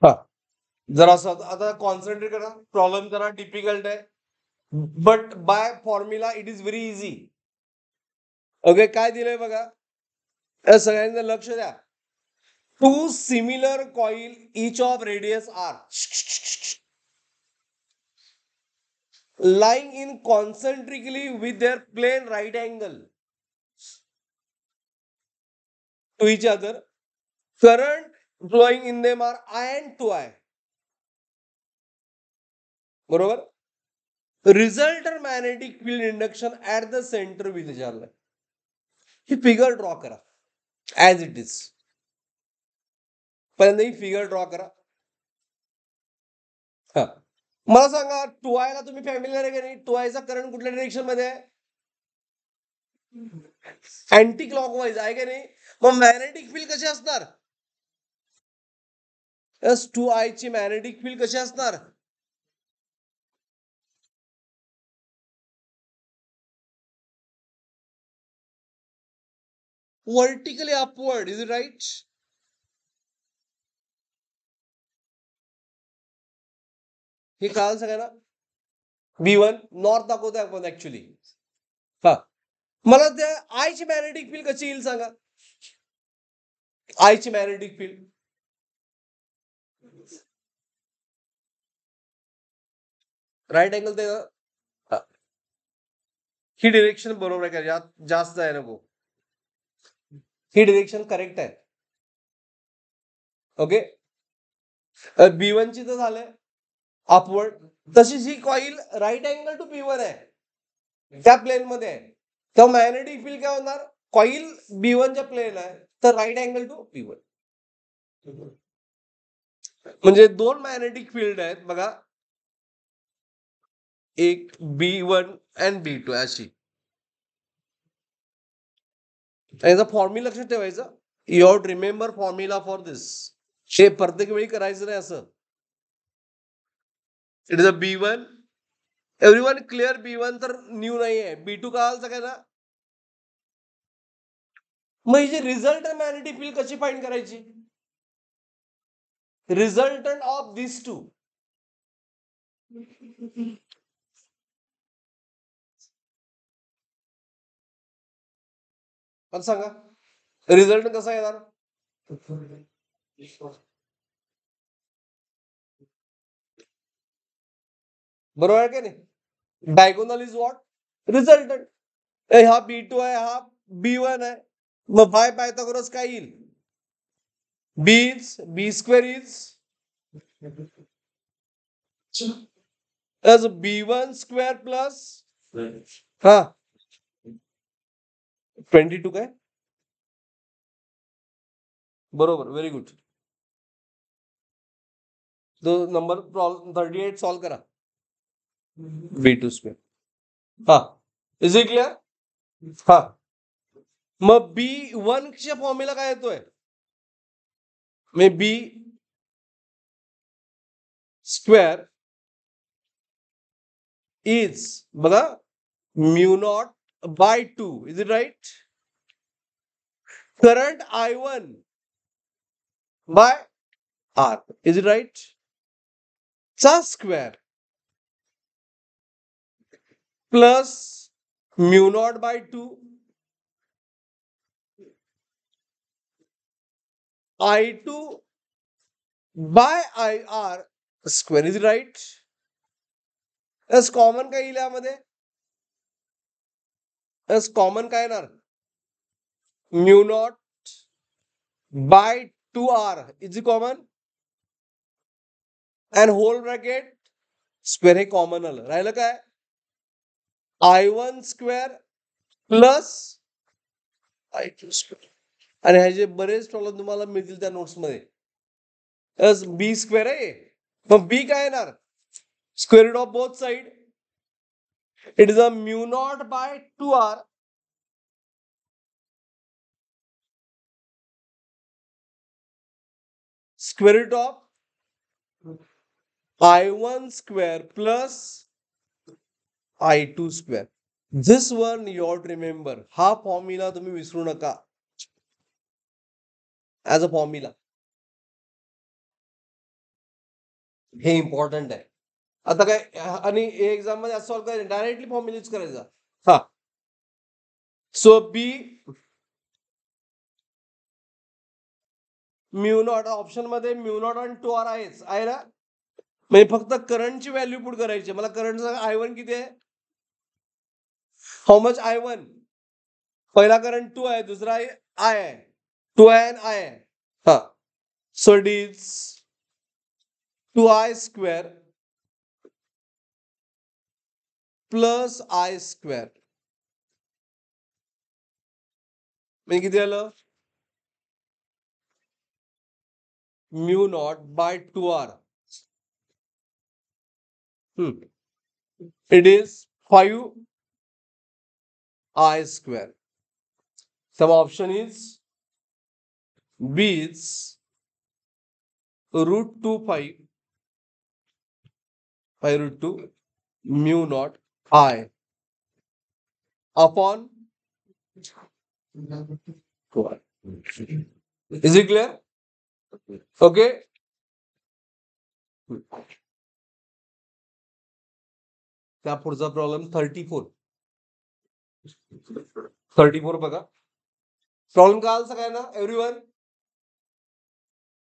हा जरा आता कॉन्सन्ट्रेट करा, प्रॉब्लेम जरा डिफिकल्ट आहे, but by formula it is very easy. Okay, काय दिलंय बघा, या सगळ्यांचं लक्ष द्या. Two similar coil each of radius R lying in concentrically with their plane right angle to each other. Current flowing in them are I and 2I. बरोबर. Resultant magnetic field induction at the center विचारलं. ही figure draw करा as it is. पहिल्यांदा ही figure draw करा. हा मला सांगा, 2I ला तुम्ही फॅमिलियर आहे का नाही? 2I चा करंट कुठल्या डिरेक्शन मध्ये आहे? अँटी क्लॉकवाईज आहे का नाही? मग मॅग्नेटिक फील्ड कशी असणार? S2I ची मॅग्नेटिक फील्ड कशी असणार? Vertically upward, is it right? हे कळालं सगळ्यांना? B1 नॉर्थ दाखवतोय आपण ऍक्च्युली. हा मला त्या आयची मॅग्नेटिक फील्ड कशी येईल सांगा? आयची मॅग्नेटिक फील्ड राईट अँगल ते ही डिरेक्शन बरोबर आहे का? जास्त आहे नको. ही डिरेक्शन करेक्ट आहे. ओके, B1 ची तर झालंय अपवर्ड. तशीच ही coil right angle to B1 आहे, त्या प्लेन मध्ये आहे. तर मॅग्नेटिक फील्ड काय होणार? कॉईल B1 च्या प्लेन आहे तर राईट अँगल टू B1. म्हणजे दोन मॅग्नेटिक फील्ड आहेत बघा, एक B1 and B2 अशी. याचा फॉर्म्युला लक्षात ठेवायचा. You have to remember formula for this. हे प्रत्येक वेळी करायचं नाही असं. It is a B1. Everyone clear? B1 तर न्यू नाही आहे. B2 कळालं सगळ्यांना? मग ही जी रिझल्टंट मॅग्नेटिक फील्ड कशी फाइंड करायची? Resultant of this two. मला सांगा, रिझल्ट कसा येणार? बरोबर आहे का नाही? Diagonal is what? रिझल्टंट. हा B2 आहे, हा B1 आहे. मग बाय पायथागोरस काय येईल? B square is B1 square plus हा 22 काय? बरोबर, व्हेरी गुड. तो नंबर 38 सॉल्व करा. B2 square. हा इज इट क्लिअर? हा मग B1 च्या फॉर्म्युला काय येतोय? मे B स्क्वेअर इज बघा mu not by 2. Is it right? Current I1 by R. Is it right? चा square plus mu not by 2 I2 by IR square. Is right? As common काय येईल यामध्ये? As common काय येणार? Mu not by 2R is common and whole bracket square. हे common आलं. राहिलं काय? I1 square plus I2 square. आणि ह्याचे बरेच प्रॉब्लेम तुम्हाला मिळतील त्या नोट्स मध्ये. B स्क्वेअर आहे, मग B काय येणार? Square root of both side. It is a mu not by 2R square root of I1 square plus I2 square. This one you have to remember. हा formula तुम्ही विसरू नका as a formula. हे important आहे. आता काय आणि exam मध्ये असं सॉल्व्ह करायचं डायरेक्टली फॉर्म्युला यूज करायचा. हा सो बी म्यू नॉट ऑप्शन मध्ये म्यू नॉट आणि 2r आहेच आहे ना. म्हणजे फक्त करंटची व्हॅल्यू पुट करायची. मला करंटचा I1 किती आहे? How much I1? पहिला करंट 2 आहे, दुसरा I आहे. 2 आहे आणि I आहे. हा so it is 2i square plus I square म्हणजे किती आलं? Mu not by 2r. It is 5i square. Some option is B is root 2 5 root 2 mu naught I upon 2r. Is it clear? Okay. त्या पुढचा problem 34 बघा. Problem कळाला सगळ्यांना everyone?